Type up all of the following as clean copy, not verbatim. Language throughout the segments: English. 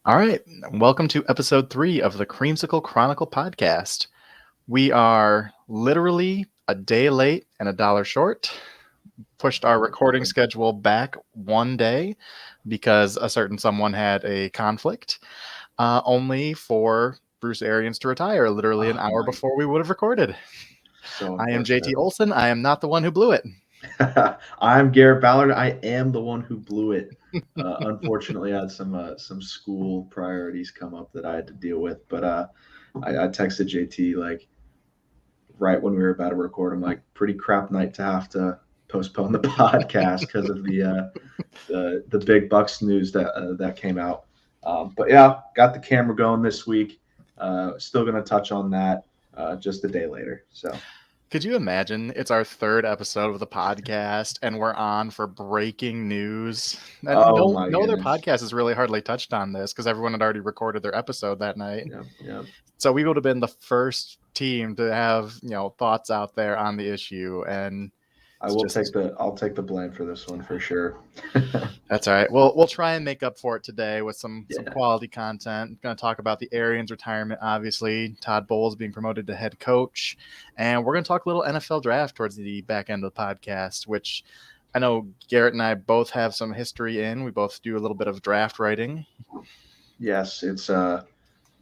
All right. Welcome to episode 3 of the Creamsicle Chronicle podcast. We are literally a day late and $1 short. Pushed our recording schedule back one day because a certain someone had a conflict, only for Bruce Arians to retire literally an hour before we would have recorded. So I am JT unfortunate. Olson. I am not the one who blew it. I'm Garrett Ballard. I am the one who blew it. Unfortunately, I had some school priorities come up that I had to deal with. But I texted JT like right when we were about to record. I'm like, pretty crap night to have to postpone the podcast because of the big Bucs news that came out. But yeah, got the camera going this week. Still gonna touch on that just a day later. So. Could you imagine? It's our 3rd episode of the podcast, and we're on for breaking news. Oh No, my no other goodness. podcast has really hardly touched on this because everyone had already recorded their episode that night. Yeah. So we would have been the first team to have thoughts out there on the issue, and I'll take the blame for this one for sure. that's all right. We'll try and make up for it today with some Yeah. quality content. I'm going to talk about the Arians retirement, obviously, Todd Bowles being promoted to head coach, and we're going to talk a little NFL draft towards the back end of the podcast, which I know Garrett and I both have some history in. We both do a little bit of draft writing. Yes, it's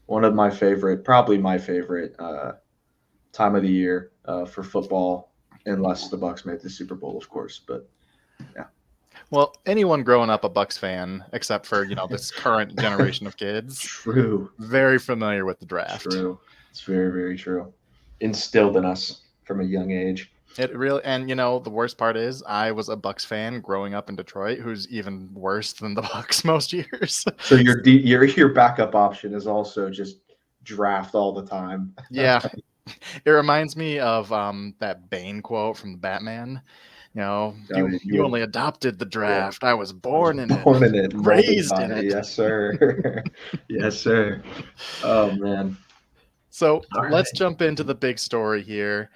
one of my favorite, probably my favorite time of the year for football, unless the Bucs make the Super Bowl, of course. But yeah. Well, anyone growing up a Bucs fan, except for this current generation of kids, True. very familiar with the draft. True. It's very, very true. Instilled in us from a young age. It really, and the worst part is I was a Bucs fan growing up in Detroit, who's even worse than the Bucs most years. So your backup option is also just draft all the time. Yeah, it reminds me of that Bane quote from the Batman. You only adopted the draft. Yeah. I was born in it, raised in it. Yes, sir. Yes, sir. Oh man. So let's jump into the big story here.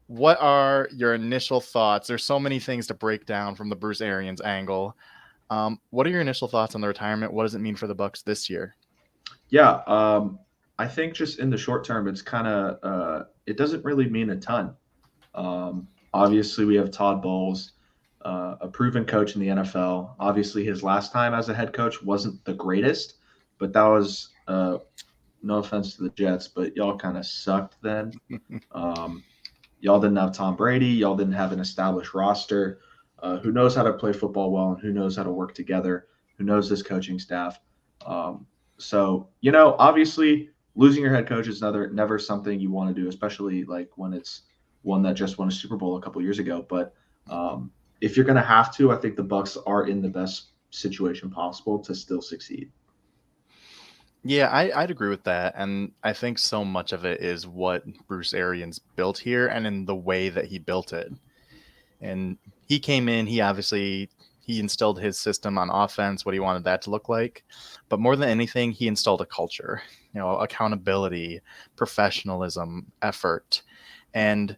What are your initial thoughts? There's so many things to break down from the Bruce Arians angle. What are your initial thoughts on the retirement? What does it mean for the Bucs this year? Yeah, I think just in the short term, it's kind of it doesn't really mean a ton. Obviously, we have Todd Bowles, a proven coach in the NFL. Obviously, his last time as a head coach wasn't the greatest, but that was no offense to the Jets, but y'all kind of sucked then. Y'all didn't have Tom Brady. Y'all didn't have an established roster. Who knows how to play football well, and who knows how to work together? Who knows this coaching staff? So obviously, losing your head coach is never something you want to do, especially like when it's one that just won a Super Bowl a couple years ago. But if you're going to have to, I think the Bucs are in the best situation possible to still succeed. Yeah, I'd agree with that. And I think so much of it is what Bruce Arians built here and in the way that he built it. And he came in, he instilled his system on offense, what he wanted that to look like. But more than anything, he installed a culture, accountability, professionalism, effort. And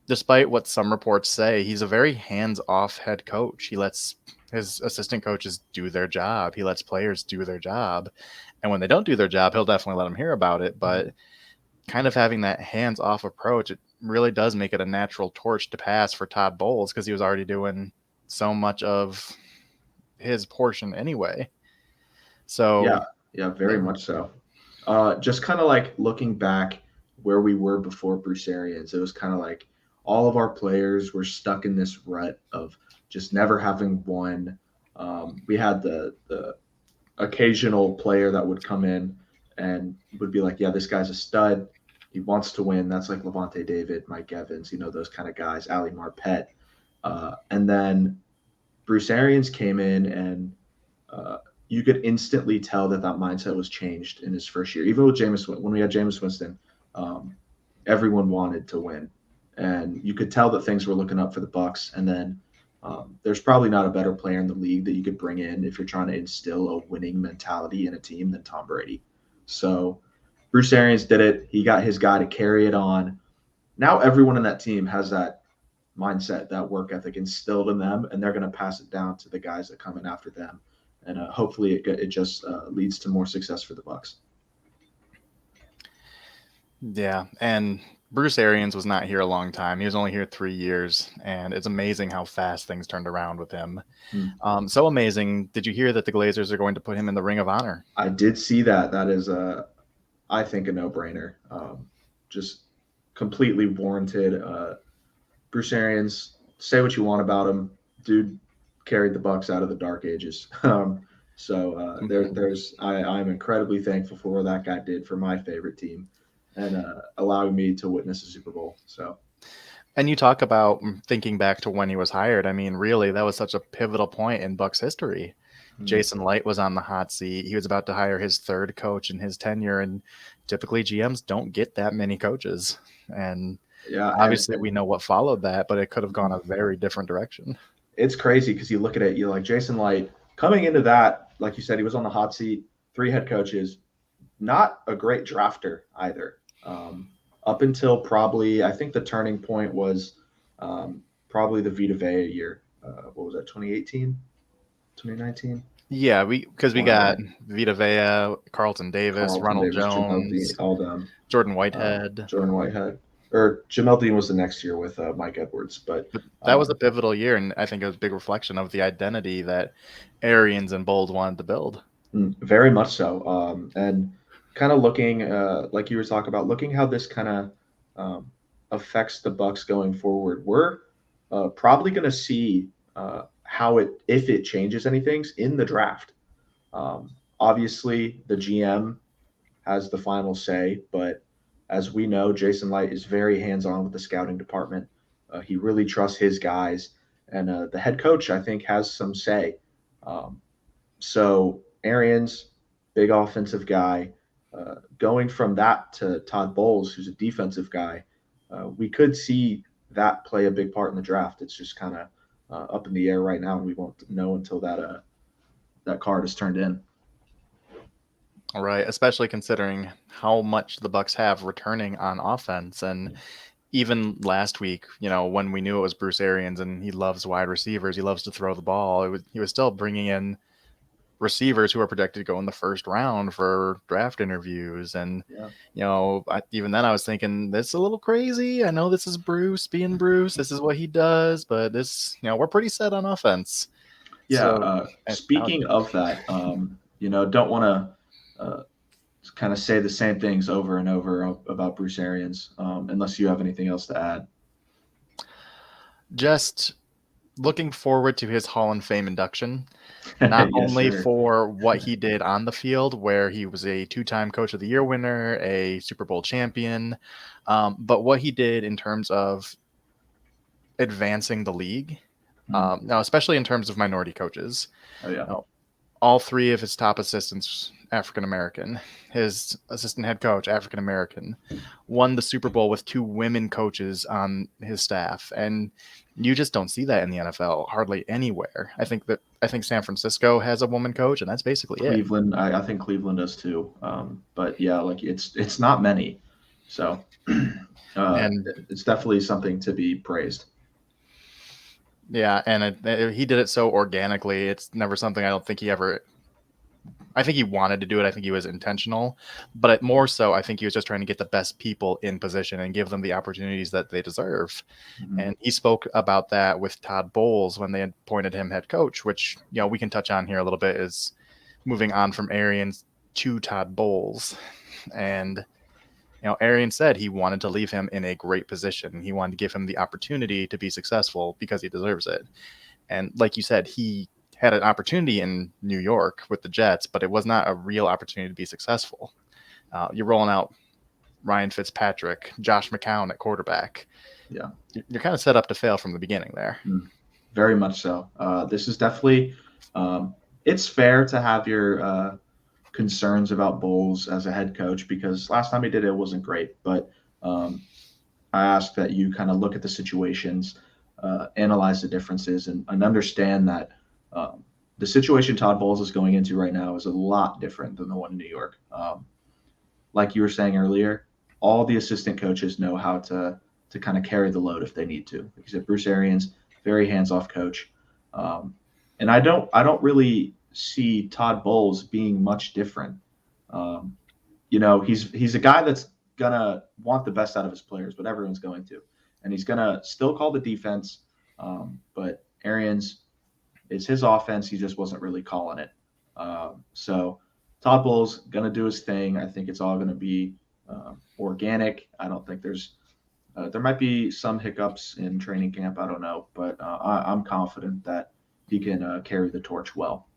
despite what some reports say, he's a very hands-off head coach. He lets his assistant coaches do their job. He lets players do their job. And when they don't do their job, he'll definitely let them hear about it. But kind of having that hands-off approach, it really does make it a natural torch to pass for Todd Bowles because he was already doing so much of his portion anyway. So yeah, very much so. Just kind of like looking back where we were before Bruce Arians, it was kind of like all of our players were stuck in this rut of just never having won. We had the occasional player that would come in and would be like, yeah, this guy's a stud. He wants to win. That's like Levante David, Mike Evans, those kind of guys, Ali Marpet. And then Bruce Arians came in and you could instantly tell that mindset was changed in his first year. Even with Jameson, when we had Jameson Winston, everyone wanted to win. And you could tell that things were looking up for the Bucs. And then there's probably not a better player in the league that you could bring in if you're trying to instill a winning mentality in a team than Tom Brady. So Bruce Arians did it. He got his guy to carry it on. Now everyone in that team has that mindset, that work ethic instilled in them, and they're going to pass it down to the guys that come in after them. and hopefully it just leads to more success for the Bucs. Yeah, and Bruce Arians was not here a long time. He was only here 3 years, and it's amazing how fast things turned around with him. So amazing. Did you hear that the Glazers are going to put him in the Ring of Honor? I did see that. That is, I think, a no-brainer. Just completely warranted. Bruce Arians, say what you want about him, dude carried the Bucs out of the dark ages. I'm incredibly thankful for what that guy did for my favorite team, and allowing me to witness a Super Bowl. So. And you talk about thinking back to when he was hired. I mean, really, that was such a pivotal point in Bucs history. Jason Light was on the hot seat. He was about to hire his third coach in his tenure, and typically GMs don't get that many coaches. And yeah, obviously we know what followed that, but it could have gone a very different direction. It's crazy because you look at it, you're like Jason Light coming into that, like you said, he was on the hot seat, 3 head coaches, not a great drafter either. Up until probably, I think the turning point was probably the Vita Vea year. What was that, 2018, 2019? Yeah, because we got Vita Vea, Carlton Davis, Ronald Jones, all them. Jordan Whitehead. Or Jamel Dean was the next year with Mike Edwards. But that was a pivotal year, and I think it was a big reflection of the identity that Arians and Bowles wanted to build. Very much so. And kind of looking, like you were talking about, looking how this kind of affects the Bucs going forward. We're probably going to see if it changes anything in the draft. Obviously, the GM has the final say, but as we know, Jason Light is very hands-on with the scouting department. He really trusts his guys, and the head coach, I think, has some say. So Arians, big offensive guy, going from that to Todd Bowles, who's a defensive guy, we could see that play a big part in the draft. It's just kind of up in the air right now, and we won't know until that card is turned in. All right, especially considering how much the Bucs have returning on offense. And even last week, when we knew it was Bruce Arians and he loves wide receivers, he loves to throw the ball, he was still bringing in receivers who are projected to go in the first round for draft interviews. And, even then I was thinking, this is a little crazy. I know this is Bruce being Bruce. This is what he does, but we're pretty set on offense. Yeah. Speaking of that, don't want to kind of say the same things over and over about Bruce Arians, unless you have anything else to add. Just looking forward to his Hall of Fame induction, not only for what he did on the field, where he was a 2-time Coach of the Year winner, a Super Bowl champion, but what he did in terms of advancing the league, now especially in terms of minority coaches. Oh, yeah. All 3 of his top assistants, African-American. His assistant head coach, African-American. Won the Super Bowl with 2 women coaches on his staff. And you just don't see that in the NFL hardly anywhere. I think San Francisco has a woman coach, and that's basically Cleveland, it. I think Cleveland does too. But yeah, like it's not many. So and it's definitely something to be praised. Yeah, and he did it so organically. It's never something I don't think he ever – I think he wanted to do it. I think he was intentional. But more so, I think he was just trying to get the best people in position and give them the opportunities that they deserve. Mm-hmm. And he spoke about that with Todd Bowles when they appointed him head coach, which we can touch on here a little bit, is moving on from Arians to Todd Bowles. And – Arians said he wanted to leave him in a great position. He wanted to give him the opportunity to be successful because he deserves it. And like you said, he had an opportunity in New York with the Jets, but it was not a real opportunity to be successful. You're rolling out Ryan Fitzpatrick, Josh McCown at quarterback. Yeah. You're kind of set up to fail from the beginning there. Very much so. This is definitely it's fair to have your concerns about Bowles as a head coach, because last time he did it wasn't great. But I ask that you kind of look at the situations, analyze the differences, and understand that the situation Todd Bowles is going into right now is a lot different than the one in New York. Like you were saying earlier, all the assistant coaches know how to kind of carry the load if they need to. Like you said, Bruce Arians, very hands-off coach. And I don't really see Todd Bowles being much different. Um, he's a guy that's gonna want the best out of his players, but everyone's going to, and he's gonna still call the defense. But Arians is his offense. He just wasn't really calling it. So Todd Bowles gonna do his thing. I think it's all gonna be organic. I don't think there might be some hiccups in training camp. I don't know, but I'm confident that he can carry the torch well.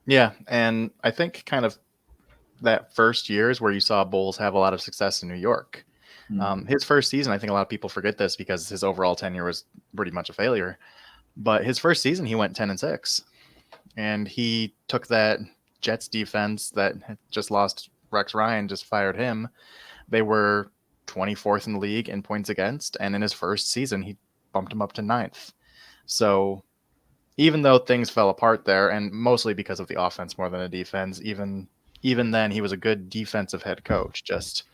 Yeah, and I think kind of that first year is where you saw Bowles have a lot of success in New York. His first season, I think a lot of people forget this because his overall tenure was pretty much a failure. But his first season, he went 10-6, and he took that Jets defense that had just lost Rex Ryan, just fired him. They were 24th in the league in points against, and in his first season, he bumped him up to 9th. So even though things fell apart there, and mostly because of the offense more than the defense, even then, he was a good defensive head coach. Just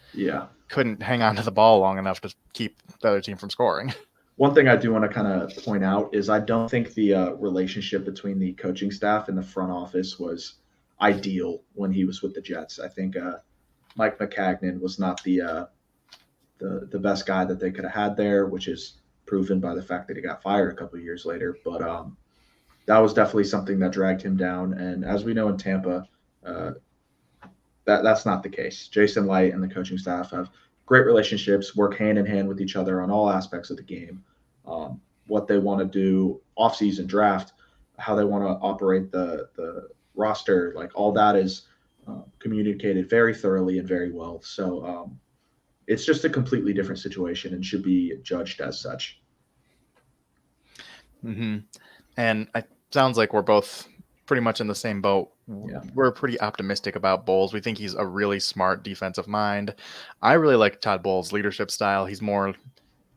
couldn't hang on to the ball long enough to keep the other team from scoring. One thing I do want to kind of point out is I don't think the relationship between the coaching staff and the front office was ideal when he was with the Jets. I think Mike Maccagnan was not the best guy that they could have had there, which is proven by the fact that he got fired a couple of years later. But that was definitely something that dragged him down. And as we know in Tampa, that's not the case. Jason Light and the coaching staff have great relationships, work hand in hand with each other on all aspects of the game. What they want to do off-season draft, how they want to operate the roster, like all that is communicated very thoroughly and very well. So it's just a completely different situation and should be judged as such. Mm-hmm. And it sounds like we're both pretty much in the same boat. Yeah. We're pretty optimistic about Bowles. We think he's a really smart defensive mind. I really like Todd Bowles' leadership style. He's more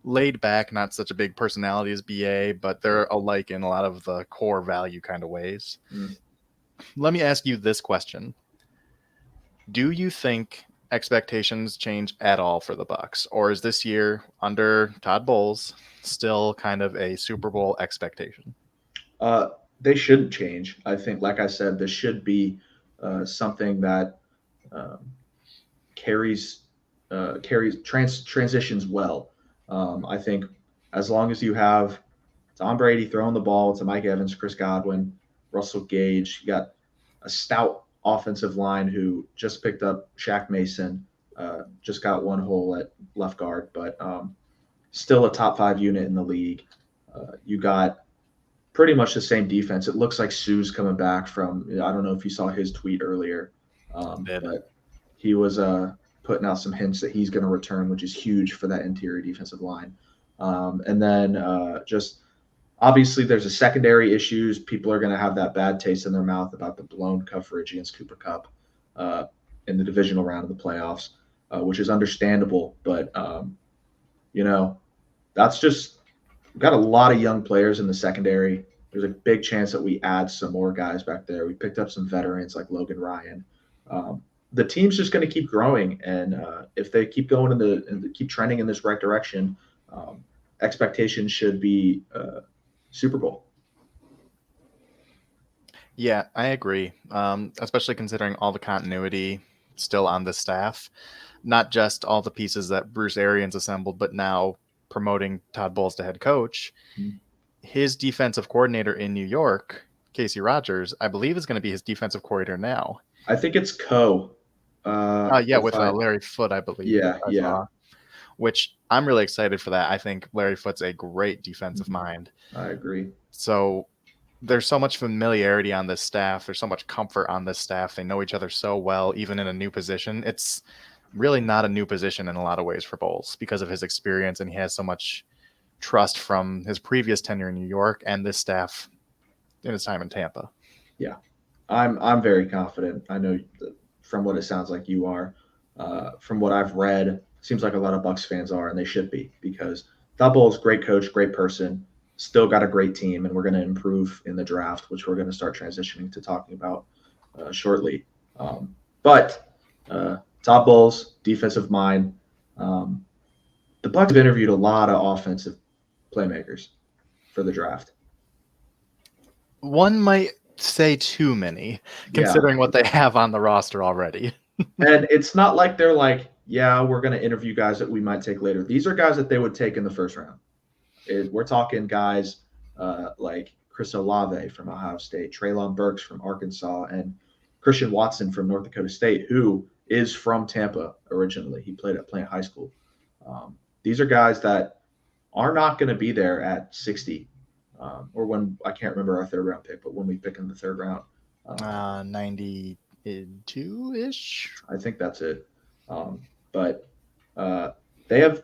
laid back, not such a big personality as BA, but they're alike in a lot of the core value kind of ways. Let me ask you this question. Do you think expectations change at all for the Bucs, or is this year under Todd Bowles still kind of a Super Bowl expectation? They shouldn't change. I think, like I said, this should be something that transitions well. I think as long as you have Tom Brady throwing the ball to Mike Evans, Chris Godwin, Russell Gage, you got a stout offensive line who just picked up Shaq Mason, just got one hole at left guard, but still a top 5 unit in the league. You got pretty much the same defense. It looks like Sue's coming back from, I don't know if you saw his tweet earlier, but he was putting out some hints that he's going to return, which is huge for that interior defensive line. And then just obviously there's a secondary issues. People are going to have that bad taste in their mouth about the blown coverage against Cooper Kupp in the divisional round of the playoffs, which is understandable. But, that's just, we've got a lot of young players in the secondary. There's a big chance that we add some more guys back there. We picked up some veterans like Logan Ryan. The team's just going to keep growing, and if they keep going and keep trending in this right direction, expectations should be Super Bowl. Yeah, I agree. Especially considering all the continuity still on the staff, not just all the pieces that Bruce Arians assembled, but now promoting Todd Bowles to head coach. His defensive coordinator in New York, Casey Rogers, I believe is going to be his defensive coordinator now. I think it's with Larry Foote, I believe. Yeah. Which I'm really excited for that. I think Larry Foote's a great defensive mind. I agree. So there's so much familiarity on this staff. There's so much comfort on this staff. They know each other so well, even in a new position. It's really not a new position in a lot of ways for Bowles because of his experience, and he has so much trust from his previous tenure in New York and this staff in his time in Tampa. Yeah, I'm very confident. I know from what it sounds like you are. From what I've read, seems like a lot of Bucs fans are, and they should be, because Todd Bowles, great coach, great person, still got a great team, and we're going to improve in the draft, which we're going to start transitioning to talking about shortly. But Todd Bowles, defensive mind. The Bucs have interviewed a lot of offensive playmakers for the draft. One might say too many, Yeah. considering what they have on the roster already. And it's not like they're like, yeah, we're going to interview guys that we might take later. These are guys that they would take in the first round. We're talking guys like Chris Olave from Ohio State, Treylon Burks from Arkansas, and Christian Watson from North Dakota State, who is from Tampa originally. He played at Plant High School. These are guys that are not going to be there at 60, or when I can't remember our third round pick, but when we pick in the third round. 92-ish. I think that's it. But they have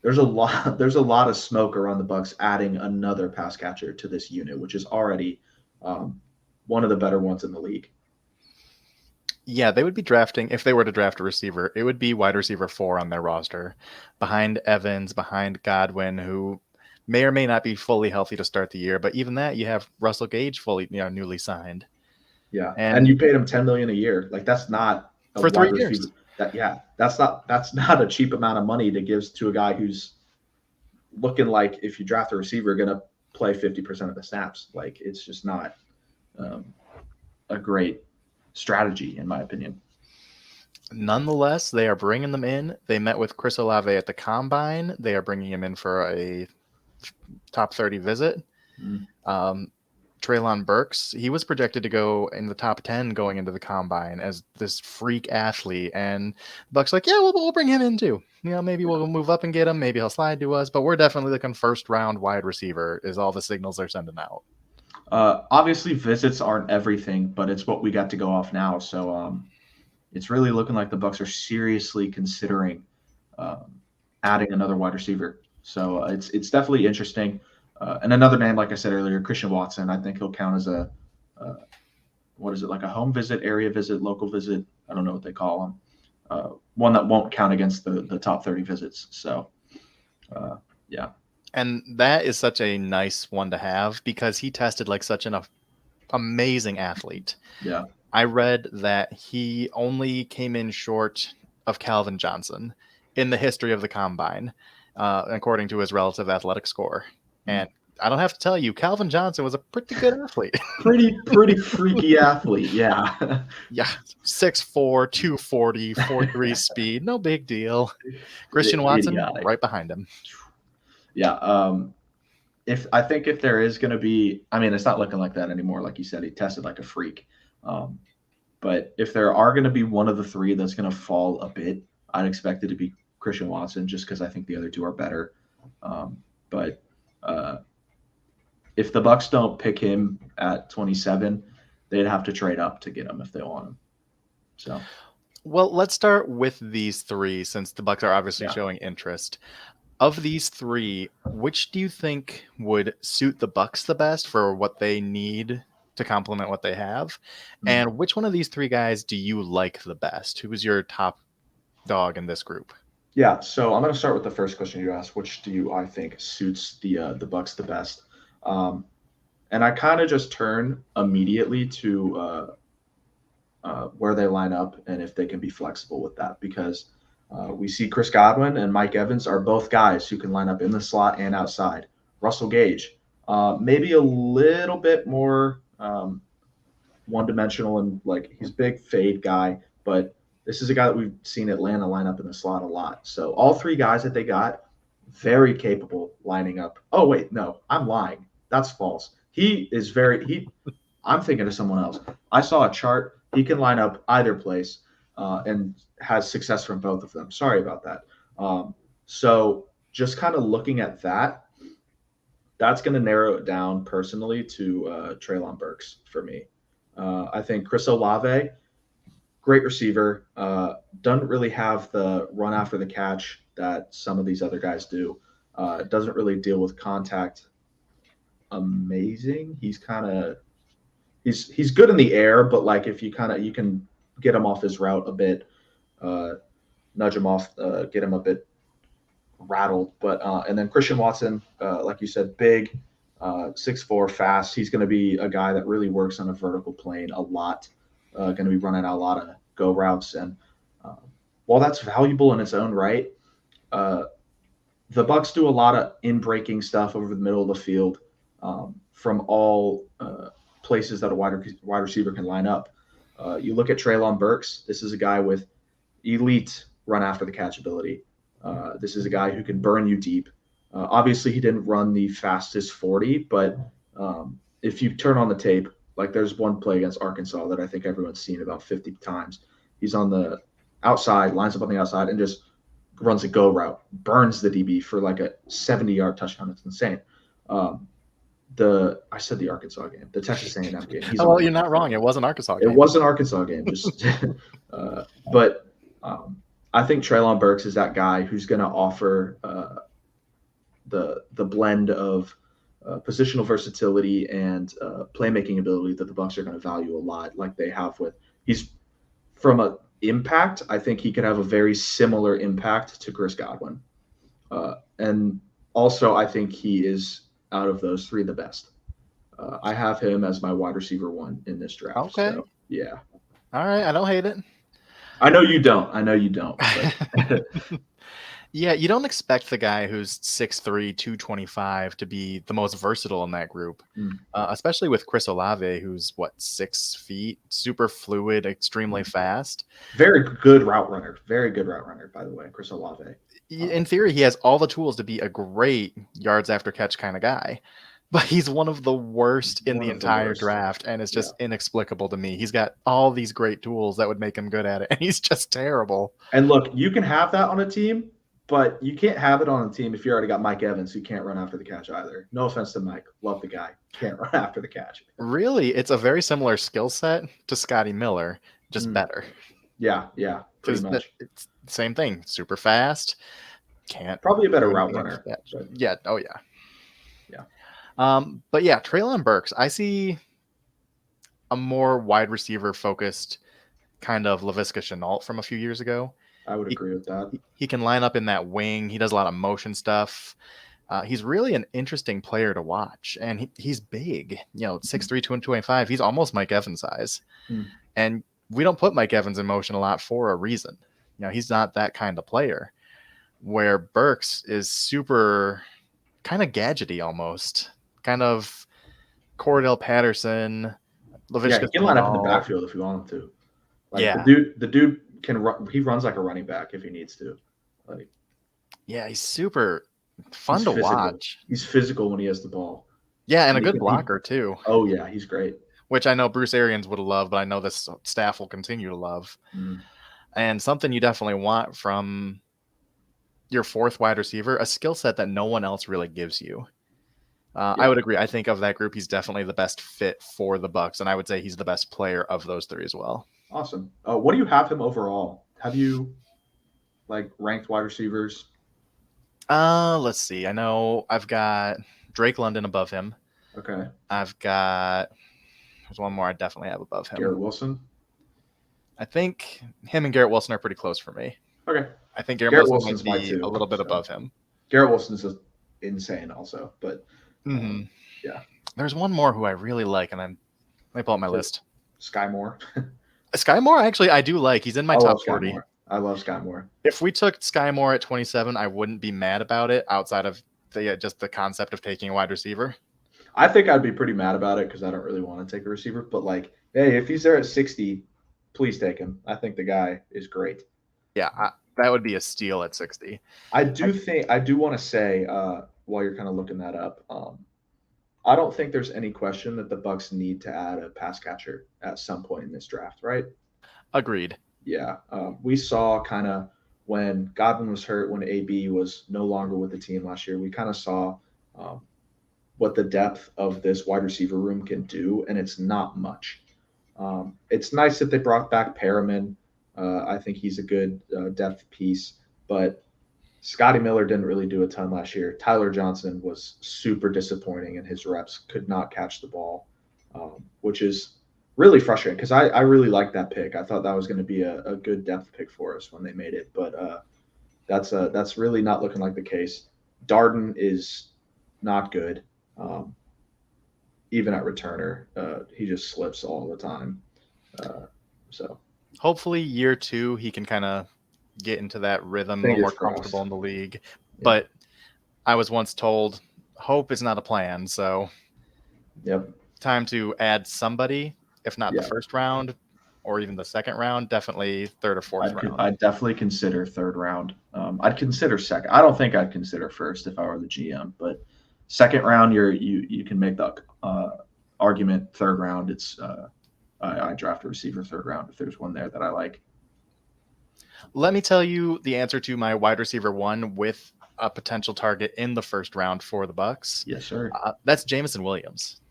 there's a lot of smoke around the Bucs adding another pass catcher to this unit, which is already one of the better ones in the league. Yeah, they would be drafting, if they were to draft a receiver, it would be wide receiver 4 on their roster, behind Evans, behind Godwin, who may or may not be fully healthy to start the year. But even that, you have Russell Gage fully, newly signed. Yeah, And you paid him $10 million a year. Like that's not a for 3 wide years. receiver. That's not a cheap amount of money to give to a guy who's looking like, if you draft a receiver, going to play 50% of the snaps. Like it's just not a great strategy, in my opinion. Nonetheless, they are bringing them in. They met with Chris Olave at the Combine. They are bringing him in for a top 30 visit. Treylon Burks, he was projected to go in the top 10 going into the Combine as this freak athlete. And Bucs like, yeah, we'll bring him in too. Maybe we'll move up and get him. Maybe he'll slide to us. But we're definitely looking first round wide receiver is all the signals they're sending out. Obviously, visits aren't everything, but it's what we got to go off now. So it's really looking like the Bucs are seriously considering adding another wide receiver. So it's definitely interesting. And another name, like I said earlier, Christian Watson. I think he'll count as a like a home visit, area visit, local visit. I don't know what they call them. One that won't count against the top 30 visits. So, yeah. And that is such a nice one to have because he tested like such an amazing athlete. Yeah. I read that he only came in short of Calvin Johnson in the history of the Combine, according to his relative athletic score. And I don't have to tell you, Calvin Johnson was a pretty good athlete. pretty freaky athlete, yeah. Yeah, 6'4", 240, 4.3 speed, no big deal. Christian Watson, idiotic. Right behind him. Yeah, if there is going to be, I mean, it's not looking like that anymore. Like you said, he tested like a freak. But if there are going to be one of the three that's going to fall a bit, I'd expect it to be Christian Watson, just because I think the other two are better. But if the Bucs don't pick him at 27, they'd have to trade up to get him if they want him. So, well, let's start with these three, since the Bucs are obviously showing interest. Of these three, which do you think would suit the Bucs the best for what they need to complement what they have? And which one of these three guys do you like the best? Who is your top dog in this group? Yeah, so I'm going to start with the first question you asked. Which do I think suits the Bucs the best? And I kind of just turn immediately to where they line up and if they can be flexible with that, because we see Chris Godwin and Mike Evans are both guys who can line up in the slot and outside. Russell Gage, maybe a little bit more one-dimensional, and like he's a big fade guy, but this is a guy that we've seen Atlanta line up in the slot a lot. So all three guys that they got, very capable lining up. Oh, wait, no, I'm lying. That's false. I'm thinking of someone else. I saw a chart. He can line up either place and has success from both of them. Sorry about that. So just kind of looking at that, that's going to narrow it down personally to Treylon Burks for me. I think Chris Olave, great receiver, doesn't really have the run after the catch that some of these other guys do. Doesn't really deal with contact amazing. He's good in the air, but like if you can get him off his route a bit, nudge him off, get him a bit rattled. But and then Christian Watson, like you said, big, 6'4", fast. He's going to be a guy that really works on a vertical plane a lot. Going to be running out a lot of go routes, and while that's valuable in its own right, the Bucs do a lot of in-breaking stuff over the middle of the field from all places that a wide receiver can line up. You look at Treylon Burks. This is a guy with elite run after the catch ability. This is a guy who can burn you deep. Obviously, he didn't run the fastest 40, but if you turn on the tape, like there's one play against Arkansas that I think everyone's seen about 50 times. He's on the outside, lines up on the outside, and just runs a go route, burns the DB for like a 70-yard touchdown. It's insane. I said the Arkansas game, the Texas A&M game. Well, you're not wrong. It was an Arkansas game. It was an Arkansas game. Just, but I think Treylon Burks is that guy who's going to offer the blend of positional versatility and playmaking ability that the Bucs are going to value a lot, like they have with. He's from a impact. I think he could have a very similar impact to Chris Godwin, and also I think he is out of those three the best. I have him as my wide receiver 1 in this draft. Okay. So, yeah. All right. I don't hate it. I know you don't. But Yeah, you don't expect the guy who's 6'3", 225 to be the most versatile in that group, especially with Chris Olave, who's, 6 feet, super fluid, extremely fast. Very good route runner. Very good route runner, by the way, Chris Olave. In theory, he has all the tools to be a great yards after catch kind of guy. But he's one of the worst in the entire draft, and it's just inexplicable to me. He's got all these great tools that would make him good at it, and he's just terrible. And look, you can have that on a team, but you can't have it on a team if you already got Mike Evans, who can't run after the catch either. No offense to Mike. Love the guy. Can't run after the catch. Really? It's a very similar skill set to Scotty Miller, just better. Yeah, pretty much. It's the same thing. Super fast. Can't. Probably a better route runner. Yeah. Oh, yeah. But yeah, Treylon Burks, I see a more wide receiver focused kind of Laviska Shenault from a few years ago. I would agree with that. He can line up in that wing. He does a lot of motion stuff. He's really an interesting player to watch, and he's big. 6'3", 225. He's almost Mike Evans size, and we don't put Mike Evans in motion a lot for a reason. He's not that kind of player. Where Burks is super kind of gadgety almost. Kind of Cordell Patterson, Laviska. He can line up in the backfield if you want him to. Yeah, the dude can run. He runs like a running back if he needs to. He's super fun to watch. He's physical when he has the ball. Yeah, and a good blocker too. Oh yeah, he's great. Which I know Bruce Arians would love, but I know this staff will continue to love. And something you definitely want from your 4th wide receiver, a skill set that no one else really gives you. I would agree. I think of that group, he's definitely the best fit for the Bucs, and I would say he's the best player of those 3 as well. Awesome. What do you have him overall? Have you ranked wide receivers? Let's see. I know I've got Drake London above him. Okay. There's one more I definitely have above him. Garrett Wilson. I think him and Garrett Wilson are pretty close for me. Okay. I think Garrett Wilson might be a little bit above him. Garrett Wilson's just insane also, but yeah. There's one more who I really like, and let me pull up my list. Skye Moore. Skye Moore, actually, I do like. He's in my top 40. I love Skye Moore. If we took Skye Moore at 27, I wouldn't be mad about it outside of just the concept of taking a wide receiver. I think I'd be pretty mad about it because I don't really want to take a receiver. But hey, if he's there at 60, please take him. I think the guy is great. Yeah, that would be a steal at 60. I do want to say while you're kind of looking that up, I don't think there's any question that the Bucs need to add a pass catcher at some point in this draft, right? Agreed. Yeah, we saw kind of when Godwin was hurt, when AB was no longer with the team last year, we kind of saw what the depth of this wide receiver room can do, and it's not much. It's nice that they brought back Perriman. I think he's a good depth piece, but Scotty Miller didn't really do a ton last year. Tyler Johnson was super disappointing in his reps, could not catch the ball, which is really frustrating because I really liked that pick. I thought that was going to be a good depth pick for us when they made it, but that's really not looking like the case. Darden is not good. Even at returner, he just slips all the time. So hopefully year 2, he can kind of get into that rhythm, more comfortable in the league. Yeah. But I was once told hope is not a plan. So yep. time to add somebody, if not the Yeah, first round or even the second round, definitely third or fourth round. I'd definitely consider third round. I'd consider second. I don't think I'd consider first if I were the GM, but second round, you can make the argument. Third round, it's I draft a receiver third round if there's one there that I like. Let me tell you the answer to my wide receiver one with a potential target in the first round for the Bucs. Yes, sir. That's Jameson Williams.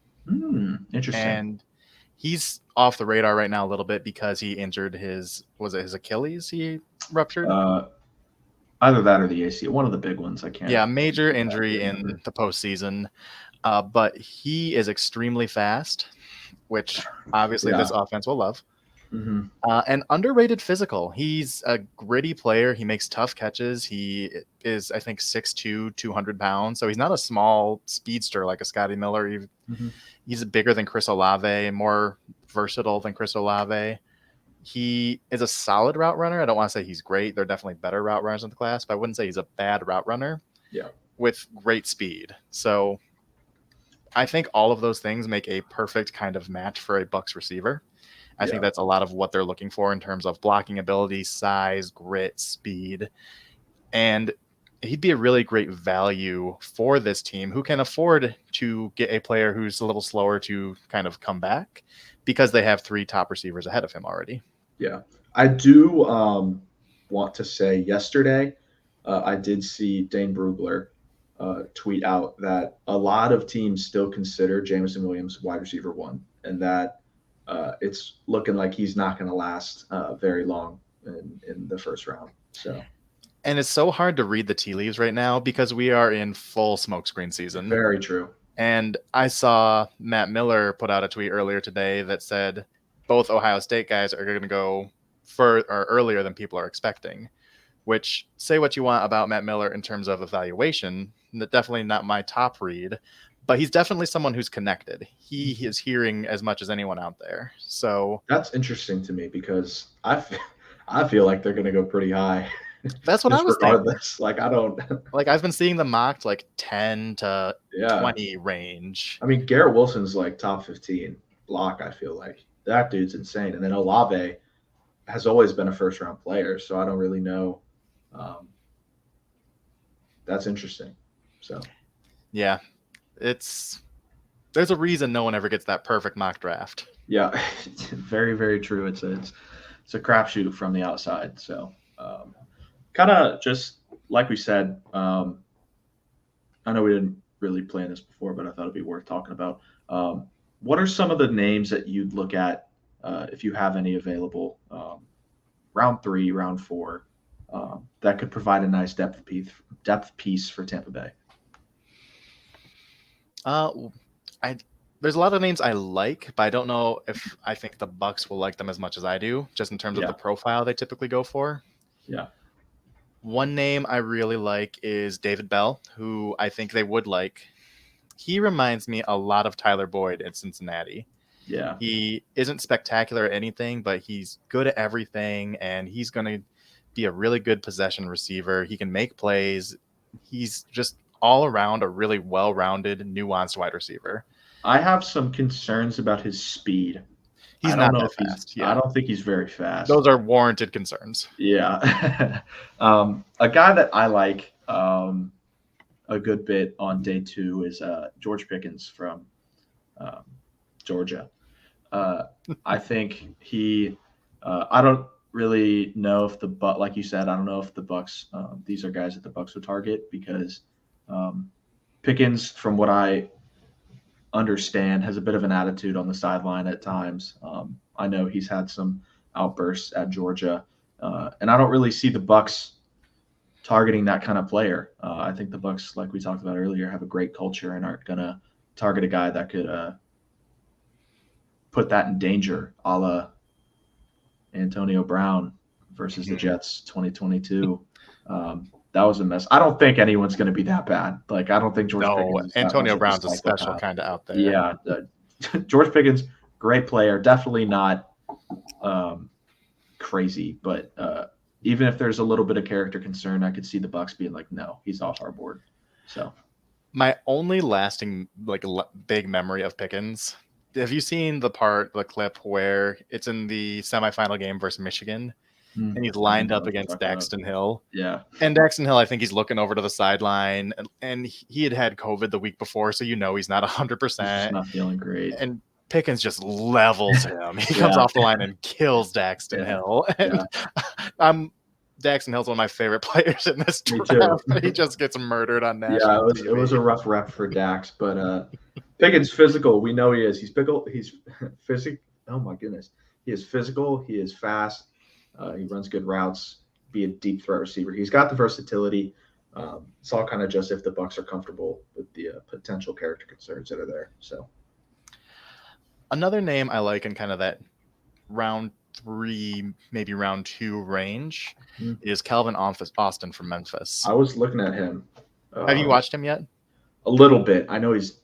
Interesting. And he's off the radar right now a little bit because he injured his Achilles he ruptured? Either that or the ACL, one of the big ones. I can't. Yeah, major injury in the postseason. But he is extremely fast, which obviously this offense will love. Mm-hmm. And underrated physical. He's a gritty player. He makes tough catches. He is, I think, 6'2", 200 pounds. So he's not a small speedster like a Scotty Miller. He's bigger than Chris Olave, more versatile than Chris Olave. He is a solid route runner. I don't want to say he's great. There are definitely better route runners in the class, but I wouldn't say he's a bad route runner. Yeah. With great speed. So I think all of those things make a perfect kind of match for a Bucs receiver. I think that's a lot of what they're looking for in terms of blocking ability, size, grit, speed. And he'd be a really great value for this team who can afford to get a player who's a little slower to kind of come back because they have 3 top receivers ahead of him already. Yeah. I do want to say yesterday I did see Dane Brugler tweet out that a lot of teams still consider Jameson Williams wide receiver 1 and that it's looking like he's not going to last very long in the first round. So, and it's so hard to read the tea leaves right now because we are in full smokescreen season. Very true. And I saw Matt Miller put out a tweet earlier today that said both Ohio State guys are going to go earlier than people are expecting, which, say what you want about Matt Miller in terms of evaluation, definitely not my top read, but he's definitely someone who's connected. He is hearing as much as anyone out there. So that's interesting to me because I feel like they're going to go pretty high. That's what I was thinking. Like, I don't like, I've been seeing them mocked like 10 to 20 range. I mean, Garrett Wilson's like top 15 block. I feel like that dude's insane. And then Olave has always been a first round player. So I don't really know. That's interesting. So, yeah, there's a reason no one ever gets that perfect mock draft. Yeah, very, very true. It's a crapshoot from the outside. So, kind of just like we said, I know we didn't really plan this before, but I thought it'd be worth talking about. What are some of the names that you'd look at if you have any available round 3, round 4 that could provide a nice depth piece for Tampa Bay? There's a lot of names I like, but I don't know if I think the Bucs will like them as much as I do, just in terms of the profile they typically go for. Yeah. One name I really like is David Bell, who I think they would like. He reminds me a lot of Tyler Boyd in Cincinnati. Yeah. He isn't spectacular at anything, but he's good at everything, and he's going to be a really good possession receiver. He can make plays. He's just all around a really well-rounded, nuanced wide receiver. I have some concerns about his speed. He's not that fast. I don't think he's very fast. Those are warranted concerns. Yeah. A guy that I like a good bit on day 2 is George Pickens from Georgia. I think he I don't really know if like you said, I don't know if the Bucs, these are guys that the Bucs would target because Pickens, from what I understand, has a bit of an attitude on the sideline at times. I know he's had some outbursts at Georgia, and I don't really see the Bucs targeting that kind of player. I think the Bucs, like we talked about earlier, have a great culture and aren't going to target a guy that could put that in danger, a la Antonio Brown versus the Jets 2022. That was a mess. I don't think anyone's going to be that bad. Like, I don't think George Pickens. Antonio Brown's a special kind of out there. Yeah. George Pickens, great player. Definitely not crazy. But even if there's a little bit of character concern, I could see the Bucs being like, no, he's off our board. So my only lasting big memory of Pickens have you seen the clip where it's in the semifinal game versus Michigan, and he's I think lined I know up what you're against talking about. Daxton Hill? Yeah. And Daxton Hill, I think he's looking over to the sideline, and he had COVID the week before, so he's not He's just 100%. not feeling great. And Pickens just levels him. He comes Yeah. off the line and kills Daxton Yeah. Hill. And Daxton Hill's one of my favorite players in this Me draft. too. He just gets murdered on Yeah, national it was TV. a rough rep for Dax, but Pickens physical. We know he is. He's physical. Oh my goodness, he is physical. He is fast. He runs good routes. Be a deep threat receiver. He's got the versatility. It's all kind of just if the Bucs are comfortable with the potential character concerns that are there. So another name I like in kind of that round 3, maybe round 2 range is Calvin Austin from Memphis. I was looking at him. Have you watched him yet? A little bit. I know he's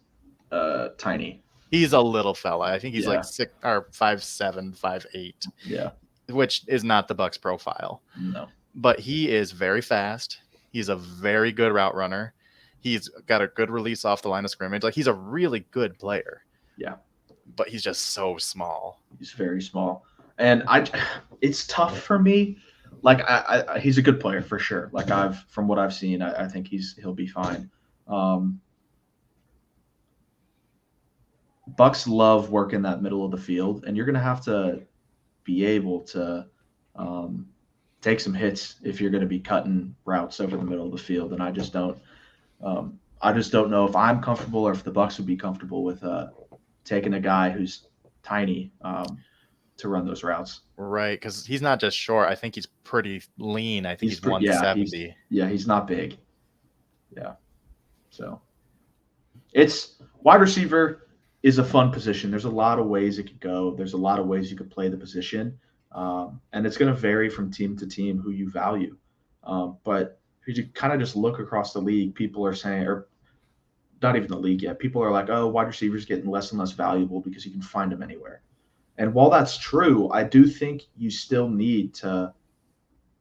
tiny. He's a little fella. I think he's like 5'7", 5'8". Yeah. Which is not the Bucs profile. No. But he is very fast. He's a very good route runner. He's got a good release off the line of scrimmage. Like, he's a really good player. Yeah. But he's just so small. He's very small. And it's tough for me. Like, he's a good player for sure. Like, from what I've seen, I think he'll be fine. Bucs love working that middle of the field, and you're going to have to be able to take some hits if you're going to be cutting routes over the middle of the field. And I just don't know if I'm comfortable or if the Bucs would be comfortable with taking a guy who's tiny to run those routes. Right, because he's not just short. I think he's pretty lean. I think he's 170. He's not big. Yeah. So it's wide receiver is a fun position. There's a lot of ways it could go. There's a lot of ways you could play the position. And it's going to vary from team to team who you value. But if you kind of just look across the league, people are saying, or not even the league yet, people are like, oh, wide receivers getting less and less valuable because you can find them anywhere. And while that's true, I do think you still need to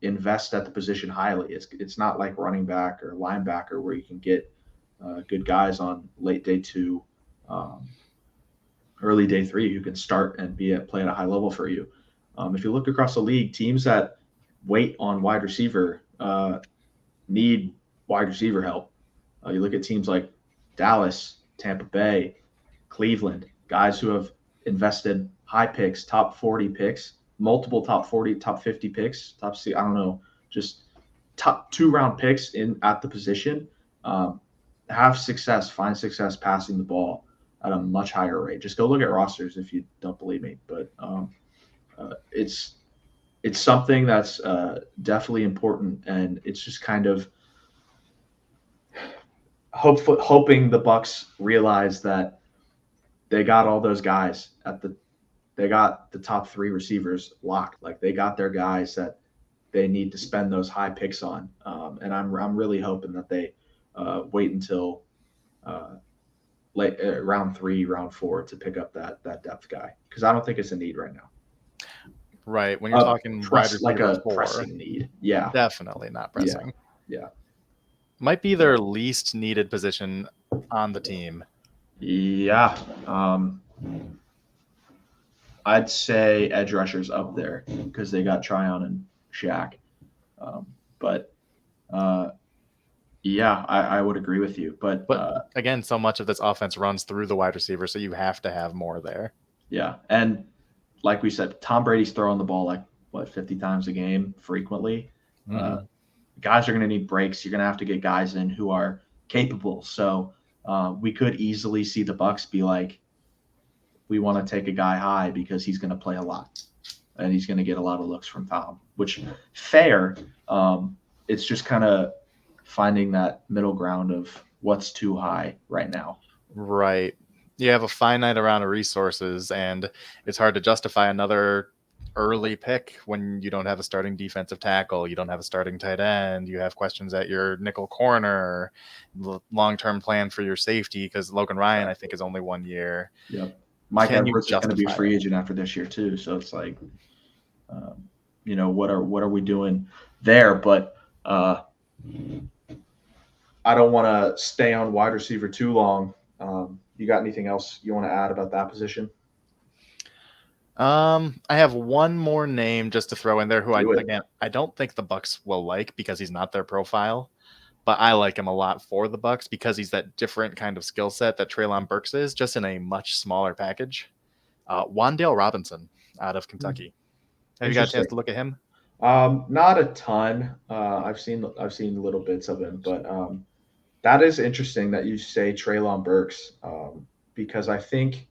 invest at the position highly. It's not like running back or linebacker where you can get good guys on late day 2, early day 3 who can start and play at a high level for you. If you look across the league, teams that wait on wide receiver need wide receiver help. You look at teams like Dallas, Tampa Bay, Cleveland, guys who have invested high picks, top 40 picks, multiple top 40, top 50 picks, just top 2-round picks at the position, find success passing the ball at a much higher rate. Just go look at rosters if you don't believe me. But it's something that's definitely important, and it's just kind of hoping the Bucs realize that they got all those guys they got the top 3 receivers locked. Like, they got their guys that they need to spend those high picks on. And I'm really hoping that they wait until round 3, round 4 to pick up that depth guy, because I don't think it's a need right now. Right. When you're talking wide receiver, like a pressing need. Yeah. Definitely not pressing. Yeah. Might be their least needed position on the team. Yeah. I'd say edge rushers up there because they got Tryon and Shaq. I would agree with you. But again, so much of this offense runs through the wide receiver, so you have to have more there. Yeah. And like we said, Tom Brady's throwing the ball 50 times a game frequently. Mm-hmm. Guys are going to need breaks. You're going to have to get guys in who are capable. So we could easily see the Bucs be like, we want to take a guy high because he's going to play a lot and he's going to get a lot of looks from Tom, which fair. It's just kind of finding that middle ground of what's too high right now. Right. You have a finite amount of resources, and it's hard to justify another early pick when you don't have a starting defensive tackle, you don't have a starting tight end, you have questions at your nickel corner, long-term plan for your safety, because Logan Ryan, I think, is only 1 year. Yep. Mike Edwards is going to be a free agent after this year too, so it's like, what are we doing there? But I don't want to stay on wide receiver too long. You got anything else you want to add about that position? I have one more name just to throw in there who Do it. I don't think the Bucs will like because he's not their profile, but I like him a lot for the Bucs because he's that different kind of skill set that Treylon Burks is, just in a much smaller package. Wan'Dale Robinson out of Kentucky. Have you got a chance Interesting. to look at him? Not a ton. I've seen little bits of him, but that is interesting that you say Treylon Burks, because I think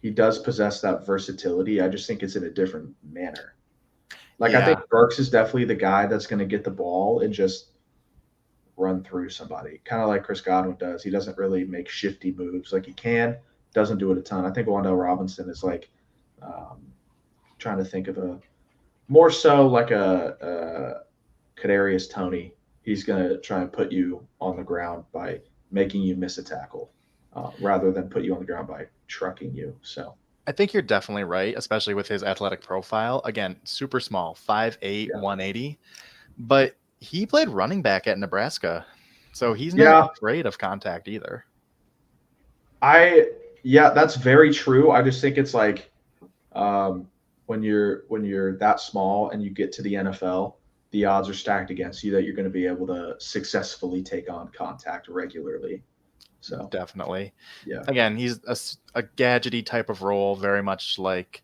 he does possess that versatility. I just think it's in a different manner. Like I think Yeah, Burks is definitely the guy that's going to get the ball and just run through somebody, kind of like Chris Godwin does. He doesn't really make shifty moves. Like he can, doesn't do it a ton. I think Wan'Dale Robinson is like, um, trying to think of a more so like a Kadarius Toney. He's going to try and put you on the ground by making you miss a tackle, rather than put you on the ground by trucking you. So I think you're definitely right, especially with his athletic profile. Again, super small, 5'8", yeah, 180, but he played running back at Nebraska, so he's not yeah, afraid of contact either. I yeah, that's very true. I just think it's like, um, when you're that small and you get to the NFL, the odds are stacked against you that you're going to be able to successfully take on contact regularly. So Definitely. yeah. Again, he's a gadgety type of role, very much like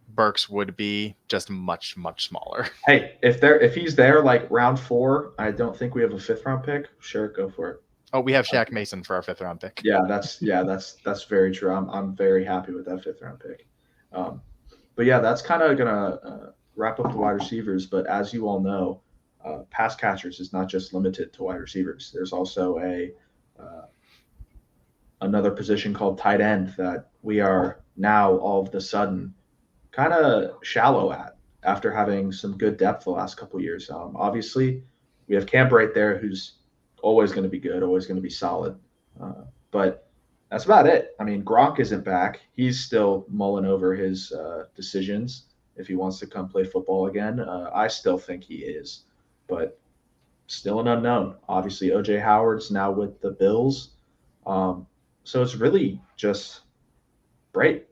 Burks would be, just much, much smaller. Hey, if he's there like round 4, I don't think we have a 5th round pick. Sure, go for it. Oh, we have Shaq Mason for our 5th round pick. That's very true. I'm very happy with that 5th round pick. Um, but yeah, that's kind of gonna wrap up the wide receivers. But as you all know, pass catchers is not just limited to wide receivers. There's also a another position called tight end that we are now all of the sudden kind of shallow at after having some good depth the last couple of years. Obviously, we have Camp right there, who's always going to be good, always going to be solid. But that's about it. I mean, Gronk isn't back. He's still mulling over his decisions if he wants to come play football again. I still think he is, but still an unknown. Obviously, OJ Howard's now with the Bills. Um, so it's really just great.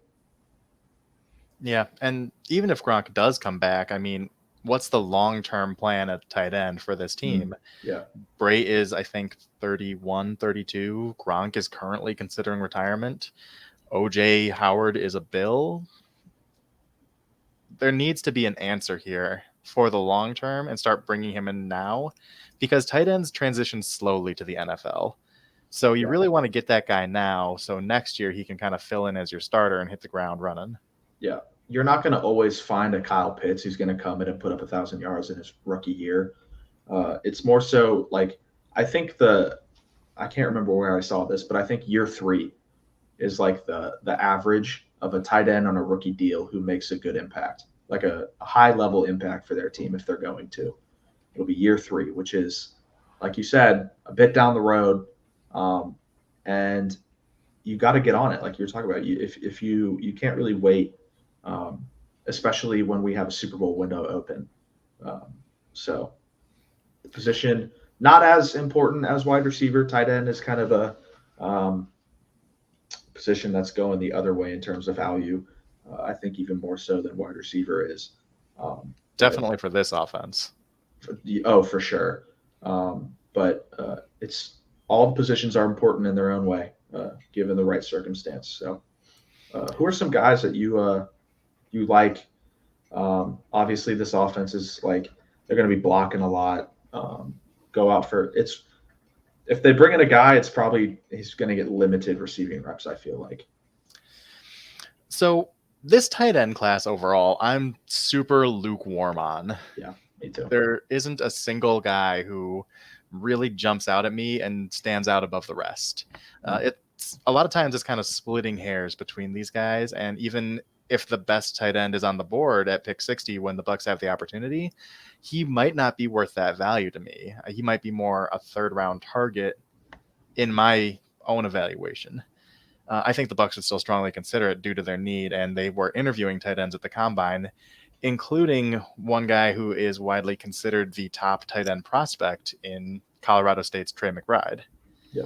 Yeah, and even if Gronk does come back, I mean, what's the long-term plan at tight end for this team? Yeah. Bray is, I think, 31, 32. Gronk is currently considering retirement. OJ Howard is a Bill. There needs to be an answer here for the long term and start bringing him in now, because tight ends transition slowly to the NFL. So you Yeah. really want to get that guy now, so next year he can kind of fill in as your starter and hit the ground running. Yeah. You're not going to always find a Kyle Pitts who's going to come in and put up 1,000 yards in his rookie year. It's more so like, I think I can't remember where I saw this, but I think year 3 is like the average of a tight end on a rookie deal who makes a good impact, like a high level impact for their team if they're going to. It'll be year 3, which is, like you said, a bit down the road, and you got to get on it. Like you're talking about, if you can't really wait, um, especially when we have a Super Bowl window open. So the position not as important as wide receiver. Tight end is kind of a position that's going the other way in terms of value. I think even more so than wide receiver is. Definitely for this offense. For sure. But it's all the positions are important in their own way, given the right circumstance. So, who are some guys that you like? Obviously, this offense is like they're going to be blocking a lot. Go out for it's. If they bring in a guy, it's probably he's going to get limited receiving reps. I feel like. So this tight end class overall, I'm super lukewarm on. Yeah, me too. There isn't a single guy who really jumps out at me and stands out above the rest. It's a lot of times it's kind of splitting hairs between these guys, and even if the best tight end is on the board at pick 60 when the Bucs have the opportunity, he might not be worth that value to me. He might be more a 3rd-round target in my own evaluation. I think the Bucs would still strongly consider it due to their need, and they were interviewing tight ends at the combine, including one guy who is widely considered the top tight end prospect in Colorado State's Trey McBride. Yeah.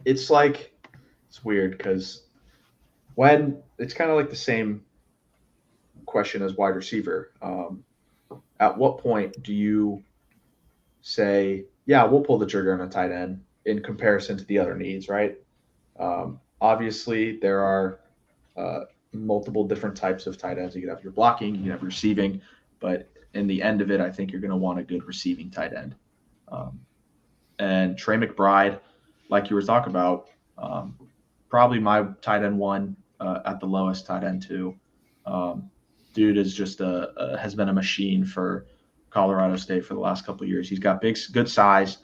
It's weird because when it's kind of like the same question as wide receiver. At what point do you say, yeah, we'll pull the trigger on a tight end in comparison to the other needs, right? Obviously, there are uh, multiple different types of tight ends. You can have your blocking, you can have your receiving, but in the end of it, I think you're going to want a good receiving tight end. Um, and Trey McBride, like you were talking about, probably my tight end one at the lowest, tight end two. Um, Dude is just has been a machine for Colorado State for the last couple of years. He's got good size,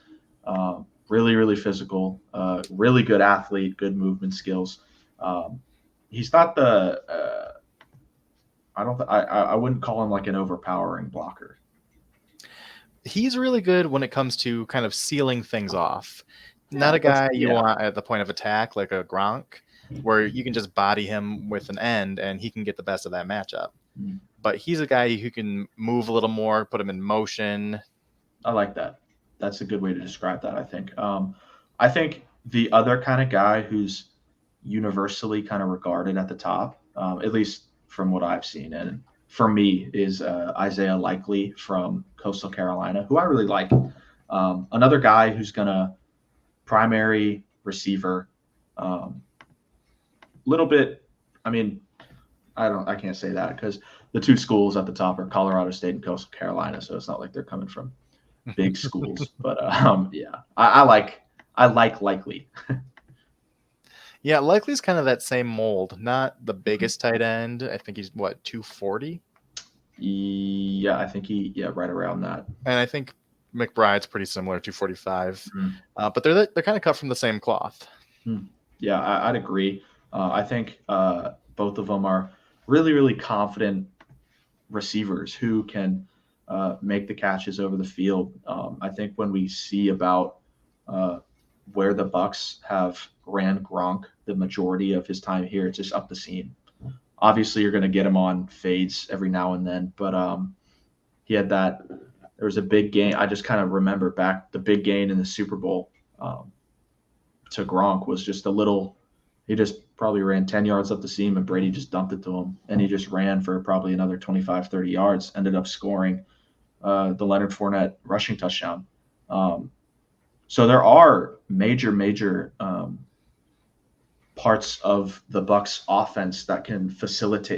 really physical, really good athlete, good movement skills. He's not the I wouldn't call him like an overpowering blocker. He's really good when it comes to kind of sealing things off. Not a guy you want at the point of attack like a Gronk, where you can just body him with an end and he can get the best of that matchup. Mm. But he's a guy who can move a little more, put him in motion. I like that. That's a good way to describe that, I think. I think the other kind of guy who's universally kind of regarded at the top, at least from what I've seen, and for me, is Isaiah Likely from Coastal Carolina, who I really like. Another guy who's going to primary receiver, little bit. I mean, I can't say that because the two schools at the top are Colorado State and Coastal Carolina, so it's not like they're coming from big schools. But yeah, I like Likely. Yeah, Likely's kind of that same mold. Not the biggest tight end. I think he's 240. Yeah, I think right around that. And I think McBride's pretty similar, 245. Mm-hmm. But they're kind of cut from the same cloth. Yeah, I'd agree. I think both of them are really confident receivers who can make the catches over the field. I think when we see about where the Bucs have ran Gronk the majority of his time here, it's just up the seam. Obviously, you're going to get him on fades every now and then, but he had that. There was a big gain. I just kind of remember back the big gain in the Super Bowl to Gronk was just a little. He just probably ran 10 yards up the seam, and Brady just dumped it to him, and he just ran for probably another 25, 30 yards. Ended up scoring the Leonard Fournette rushing touchdown. So there are major parts of the Bucs offense that can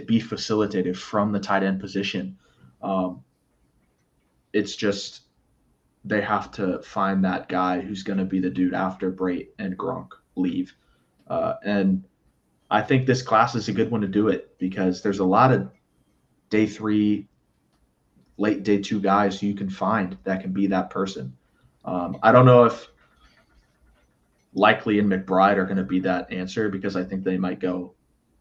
be facilitated from the tight end position. It's just they have to find that guy who's going to be the dude after Brate and Gronk leave. And I think this class is a good one to do it because there's a lot of day 3, late day 2 guys who you can find that can be that person. I don't know if Likely and McBride are going to be that answer because I think they might go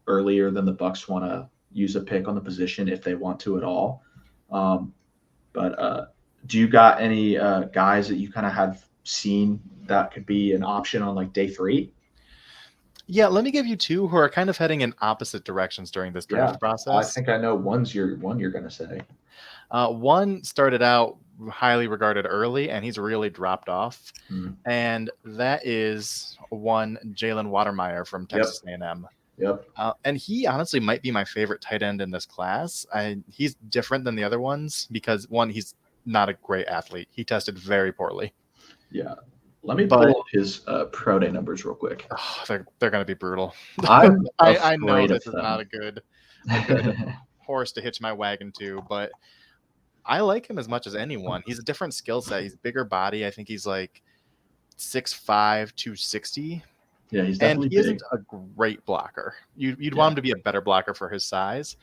earlier than the Bucs want to use a pick on the position if they want to at all. But do you got any guys that you kind of have seen that could be an option on like day 3? Yeah, let me give you 2 who are kind of heading in opposite directions during this draft process. I think I know one you're going to say. One started out highly regarded early, and he's really dropped off. And that is one Jalen Watermeyer from Texas A&M. Yep. And he honestly might be my favorite tight end in this class. He's different than the other ones because, one, he's not a great athlete. He tested very poorly. Yeah. Let me pull up his pro day numbers real quick. Oh, they're going to be brutal. I know this is not a good horse to hitch my wagon to, but I like him as much as anyone. He's a different skill set. He's bigger body. I think he's like 6'5", 260. Yeah, he's definitely and he isn't a great blocker. You'd want him to be a better blocker for his size.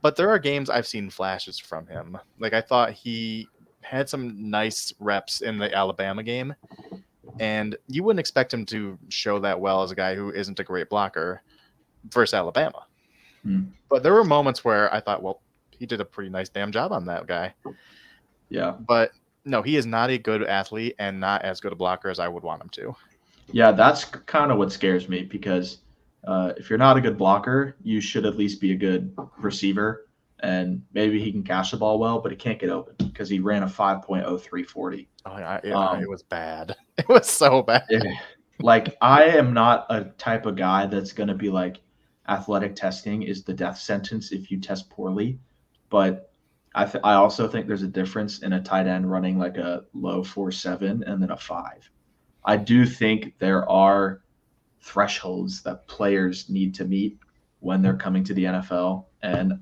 But there are games I've seen flashes from him. Like I thought he had some nice reps in the Alabama game. And you wouldn't expect him to show that well as a guy who isn't a great blocker versus Alabama. But there were moments where I thought, well, he did a pretty nice damn job on that guy. Yeah. But no, he is not a good athlete and not as good a blocker as I would want him to. Yeah, that's kind of what scares me because if you're not a good blocker, you should at least be a good receiver. and maybe he can catch the ball well, but he can't get open because he ran a 5.0340. Oh, it was bad. It was so bad. Like, I am not a type of guy that's going to be like, athletic testing is the death sentence if you test poorly. But I also think there's a difference in a tight end running like a low 4.7 and then a 5. I do think there are thresholds that players need to meet when they're coming to the NFL. And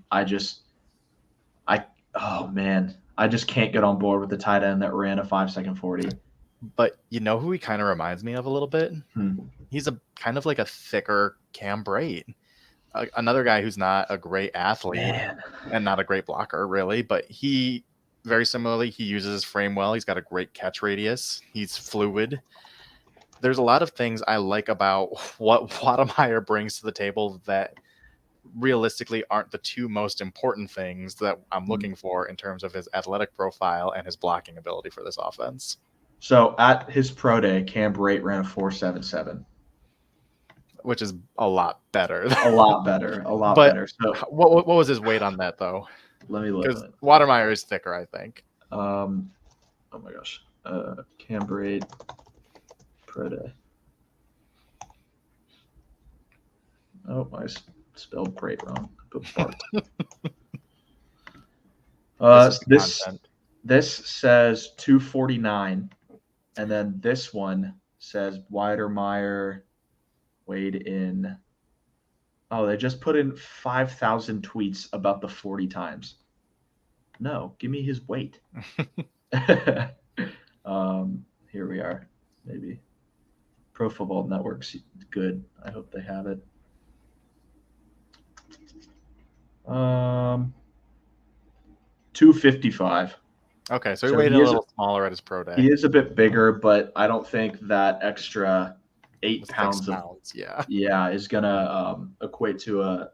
oh man, I just can't get on board with the tight end that ran a 5-second 40. But you know who he kind of reminds me of a little bit? He's a kind of like a thicker Cam Brate. Another guy who's not a great athlete and not a great blocker, really, but he very similarly, he uses his frame well. He's got a great catch radius. He's fluid. There's a lot of things I like about what Wademeyer brings to the table that realistically aren't the two most important things that I'm looking for in terms of his athletic profile and his blocking ability for this offense. So at his pro day, Cam Brate ran a 4.77. Which is a lot better. A lot better. So what was his weight on that, though? Let me look. Because Wademeyer is thicker, I think. Oh my gosh. Cam Brate pro day. Oh, I spelled Brate wrong. This says 249, and then this one says Wademeyer weighed in. Oh, they just put in 5,000 tweets about the 40 times. No, give me his weight. Here we are. Maybe Pro Football Network's good. I hope they have it. 255. Okay, so he weighed a little smaller at his pro day. He is a bit bigger, but I don't think that extra 8 pounds is gonna equate to a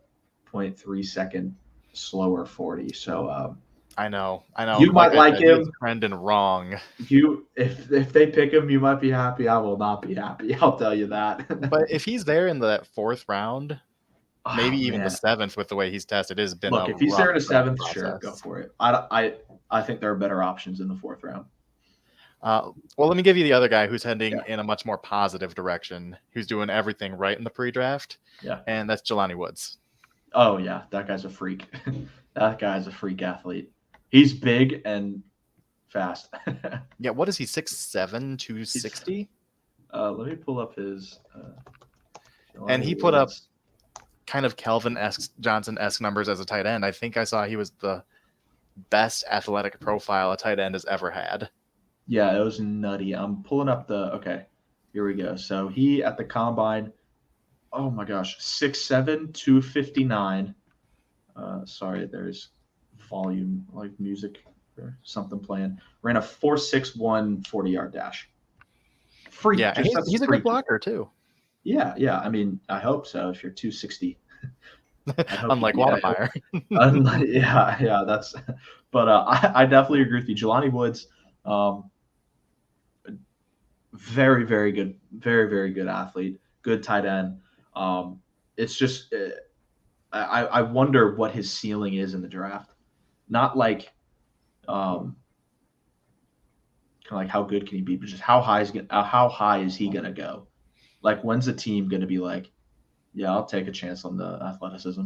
0.3 second slower 40. So I know. You might like him. Trending wrong. If they pick him, you might be happy. I will not be happy. I'll tell you that. But if he's there in the 4th round, maybe even the 7th with the way he's tested, it has been. Look, if he's there in the 7th, sure, go for it. I think there are better options in the 4th round. Well, let me give you the other guy who's heading in a much more positive direction, who's doing everything right in the pre-draft. Yeah. And that's Jelani Woods. Oh, yeah. That guy's a freak. That guy's a freak athlete. He's big and fast. Yeah. What is he? 6'7", 260? Let me pull up his. And he put up kind of Kelvin-esque, Johnson-esque numbers as a tight end. I think I saw he was the best athletic profile a tight end has ever had. Yeah, it was nutty. I'm pulling up okay, here we go. So he at the combine, oh my gosh, 6'7", 259. Sorry, there's volume, like music or something playing. Ran a 4.61 40-yard dash. Freak. Yeah, he's a good blocker too. Yeah. I mean, I hope so if you're 260. Unlike Wademeyer. Yeah, that's. But I definitely agree with you. Jelani Woods, very, very good, very, very good athlete, good tight end. It's just, I wonder what his ceiling is in the draft. Not like, kind of like how good can he be, but just how high is he gonna go? Like, when's the team gonna be like, yeah, I'll take a chance on the athleticism?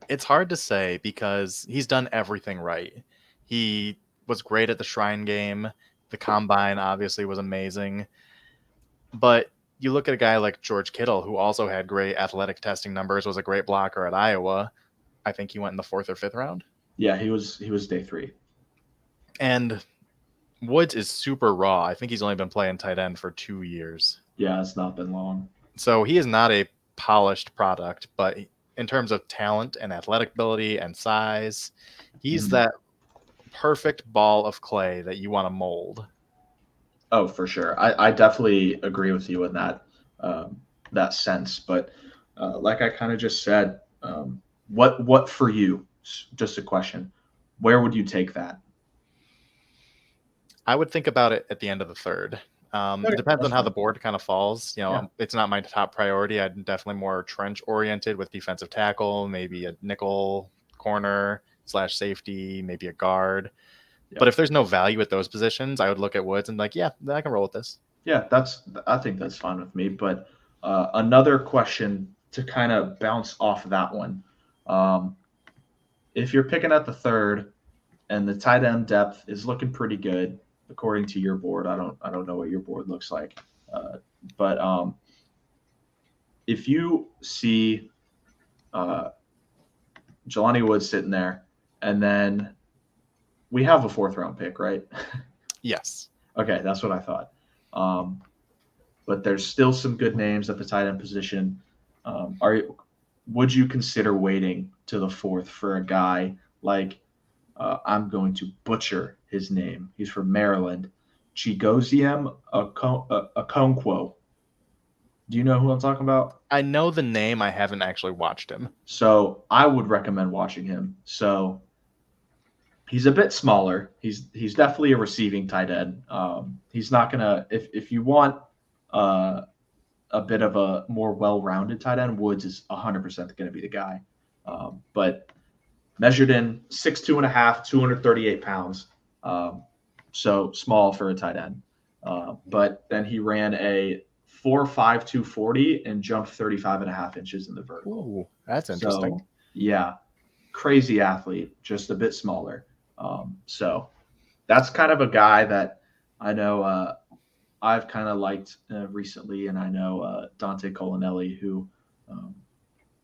It's hard to say because he's done everything right. He was great at the Shrine Game. The Combine obviously was amazing. But you look at a guy like George Kittle, who also had great athletic testing numbers, was a great blocker at Iowa. I think he went in the 4th or 5th round. Yeah, he was day 3. And Woods is super raw. I think he's only been playing tight end for 2 years. Yeah, it's not been long. So he is not a polished product, but in terms of talent and athletic ability and size, he's that perfect ball of clay that you want to mold. Oh, for sure. I definitely agree with you in that sense. But like I kind of just said, what for you? Just a question. Where would you take that? I would think about it at the end of the 3rd. It depends on how the board kind of falls. It's not my top priority. I'm definitely more trench oriented with defensive tackle, maybe a nickel corner, /safety, maybe a guard. Yeah. But if there's no value at those positions, I would look at Woods and like, yeah, I can roll with this. Yeah, I think that's fine with me. But another question to kind of bounce off of that one. If you're picking at the third and the tight end depth is looking pretty good according to your board, I don't know what your board looks like, but if you see Jelani Woods sitting there, and then we have a 4th round pick, right? Yes. Okay, that's what I thought. But there's still some good names at the tight end position. Would you consider waiting to the 4th for a guy like I'm going to butcher his name? He's from Maryland, Chigoziem Okonkwo. Do you know who I'm talking about? I know the name. I haven't actually watched him. So I would recommend watching him. So he's a bit smaller. He's definitely a receiving tight end. He's not gonna if you want a bit of a more well-rounded tight end, Woods is 100% going to be the guy. But measured in 6'2.5", 238 pounds. So small for a tight end. But then he ran a 4.5 240 and jumped 35.5 inches in the vertical. Ooh, that's interesting. So, yeah, crazy athlete, just a bit smaller. So that's kind of a guy that I know I've kind of liked recently, and I know Dante Colinelli, who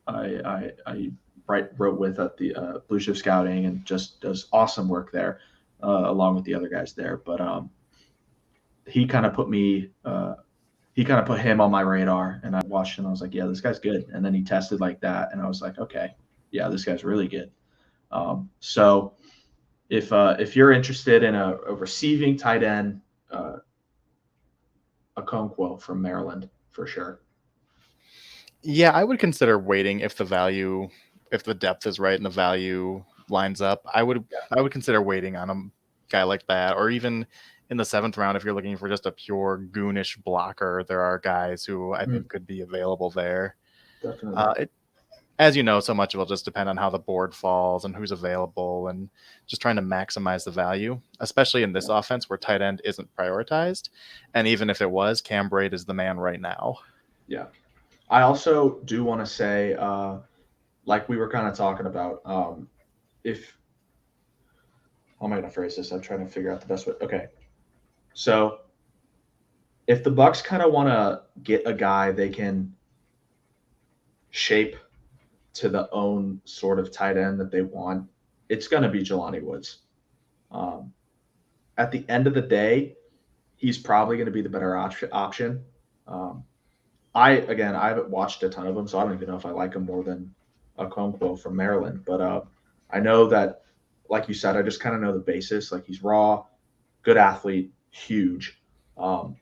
I wrote with at the Blue Shift Scouting, and just does awesome work there, along with the other guys there. But he kind of put him on my radar, and I watched him. I was like, yeah, this guy's good. And then he tested like that, and I was like, okay, yeah, this guy's really good. So if you're interested in a receiving tight end, Okonkwo from Maryland, for sure. Yeah, I would consider waiting if the depth is right and the value lines up. I would consider waiting on a guy like that, or even in the 7th round if you're looking for just a pure goonish blocker. There are guys who I think could be available there. Definitely. As you know, so much will just depend on how the board falls and who's available, and just trying to maximize the value, especially in this offense where tight end isn't prioritized. And even if it was, Cam Braid is the man right now. Yeah. I also do want to say, like we were kind of talking about, how am I going to phrase this? I'm trying to figure out the best way. Okay. So if the Bucs kind of want to get a guy they can shape to the own sort of tight end that they want, it's going to be Jelani Woods. At the end of the day, he's probably going to be the better option. I haven't watched a ton of them, so I don't even know if I like him more than Okonkwo from Maryland. But I know that, like you said, I just kind of know the basis. Like, he's raw, good athlete, huge,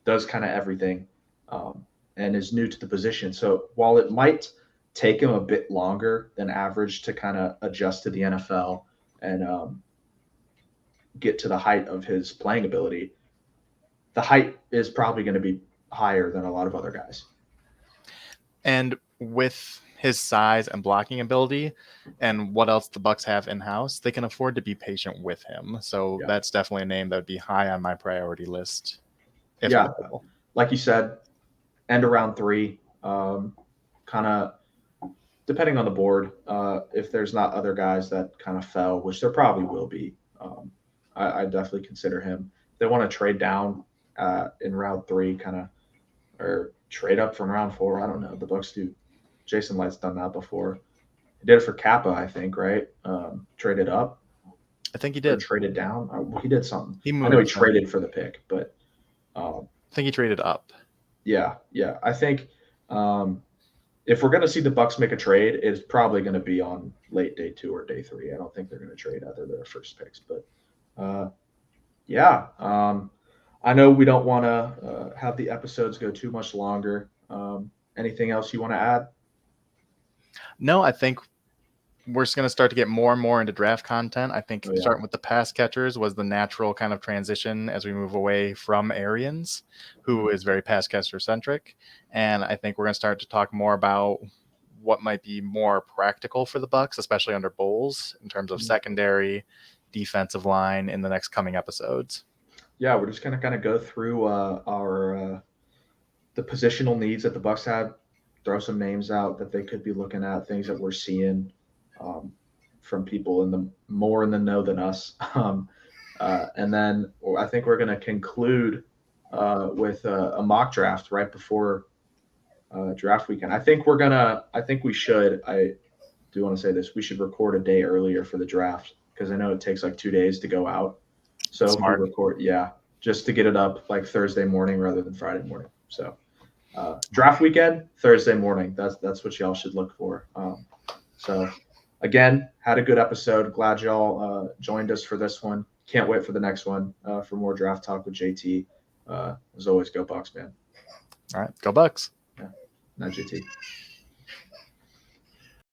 does kind of everything, and is new to the position. So while it might take him a bit longer than average to kind of adjust to the NFL and get to the height of his playing ability, the height is probably going to be higher than a lot of other guys. And with his size and blocking ability and what else the Bucs have in-house, they can afford to be patient with him. So that's definitely a name that would be high on my priority list. Available. Like you said, end of round 3, kind of depending on the board, if there's not other guys that kind of fell, which there probably will be, I definitely consider him. If they want to trade down in round 3, or trade up from round 4, I don't know. The Bucs do. Jason Light's done that before. He did it for Kappa, I think, right? Traded up. I think he did. Or traded down. He did something. I know he traded for the pick, but I think he traded up. Yeah. I think if we're going to see the Bucs make a trade, it's probably going to be on late day 2 or day 3. I don't think they're going to trade either of their first picks. But, I know we don't want to have the episodes go too much longer. Anything else you want to add? No, I think we're just going to start to get more and more into draft content. I think starting with the pass catchers was the natural kind of transition as we move away from Arians, who is very pass catcher centric. And I think we're going to start to talk more about what might be more practical for the Bucs, especially under Bowles, in terms of secondary, defensive line in the next coming episodes. Yeah, we're just going to kind of go through our the positional needs that the Bucs have, throw some names out that they could be looking at, things that we're seeing from people in the more in the know than us. And then I think we're going to conclude with a mock draft right before draft weekend. I think we should. I do want to say this. We should record a day earlier for the draft because I know it takes like 2 days to go out. So Smart. if we record, just to get it up like Thursday morning rather than Friday morning. So draft weekend, Thursday morning. That's what y'all should look for. So again, had a good episode. Glad y'all joined us for this one. Can't wait for the next one for more draft talk with JT. As always, go Bucs, man. All right, go Bucs. Yeah, not JT.